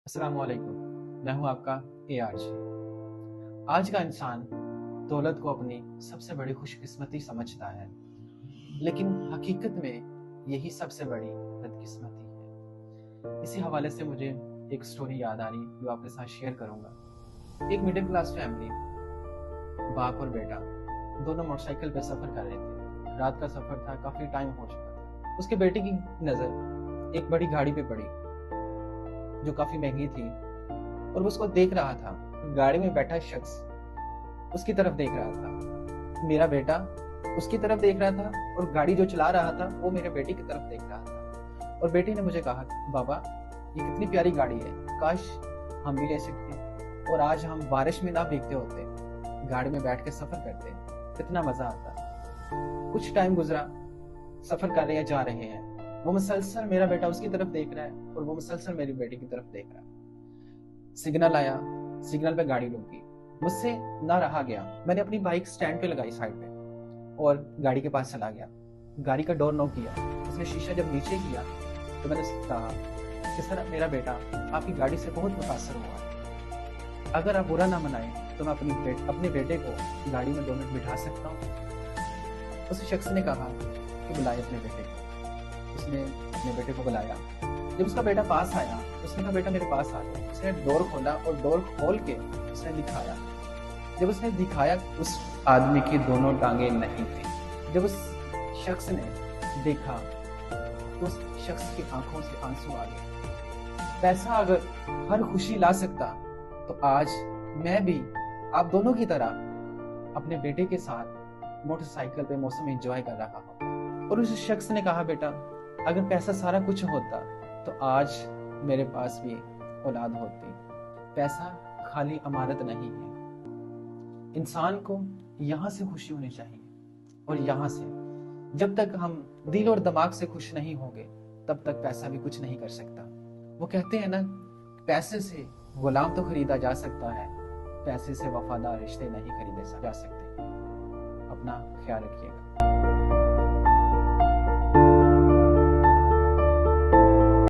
अस्सलाम वालेकुम। मैं हूं आपका ARJ। आज का इंसान दौलत को अपनी सबसे बड़ी खुशकिस्मती समझता है, लेकिन हकीकत में यही सबसे बड़ी बदकिस्मती है। इसी हवाले से मुझे एक स्टोरी याद आ रही जो आपके साथ शेयर करूंगा। एक मिडिल क्लास फैमिली, बाप और बेटा दोनों मोटरसाइकिल पे सफर कर रहे थे। रात का सफर था, काफी टाइम हो चुका था। उसके बेटे की नजर एक बड़ी गाड़ी पे पड़ी जो काफी महंगी थी और वो उसको देख रहा था। गाड़ी में बैठा शख्स उसकी तरफ देख रहा था। मेरा बेटा उसकी तरफ देख रहा था और गाड़ी जो चला रहा था वो मेरे बेटे की तरफ देख रहा था। और बेटे ने मुझे कहा, बाबा ये कितनी प्यारी गाड़ी है, काश हम भी ले सकते और आज हम बारिश में ना भीगते होते, गाड़ी में बैठ के सफर करते, कितना मजा आता। कुछ टाइम गुजरा, सफर कर रहे हैं, जा रहे हैं। वो मुसलसल मेरा बेटा उसकी तरफ देख रहा है और वो मुसलसल मेरी बेटी की तरफ देख रहा है। सिग्नल आया, सिग्नल पे गाड़ी रुक गई। मुझसे ना रहा गया, मैंने अपनी बाइक स्टैंड पे लगाई साइड पे और गाड़ी के पास चला गया। गाड़ी का डोर नॉक किया। उसने शीशा जब नीचे किया तो मैंने कहा, किस तरह मेरा बेटा आपकी गाड़ी से बहुत मुतासर हुआ। अगर आप बुरा ना मनाएं तो मैं अपने बेटे को गाड़ी में 2 मिनट बिठा सकता हूँ। उस शख्स ने कहा कि बुलाए अपने बेटे को। उसने अपने बेटे को बुलाया। जब उसका बेटा पास आया, उसने कहा, बेटा मेरे पास आ जाओ। उसने डोर खोला और डोर खोल के उसने दिखाया। जब उसने दिखाया, उस आदमी की दोनों टांगे नहीं थी। जब उस शख्स ने देखा तो उस शख्स की आंखों से आंसू आ गए। पैसा अगर हर खुशी ला सकता तो आज मैं भी आप दोनों की तरह अपने बेटे के साथ मोटरसाइकिल पे मौसम एंजॉय कर रहा हूँ। और उस शख्स ने कहा, बेटा अगर पैसा सारा कुछ होता तो आज मेरे पास भी औलाद होती। पैसा खाली अमानत नहीं है। इंसान को यहाँ से खुशी होनी चाहिए और यहाँ से। जब तक हम दिल और दिमाग से खुश नहीं होंगे तब तक पैसा भी कुछ नहीं कर सकता। वो कहते हैं ना, पैसे से गुलाम तो खरीदा जा सकता है, पैसे से वफादार रिश्ते नहीं खरीदे जा सकते। अपना ख्याल रखिएगा।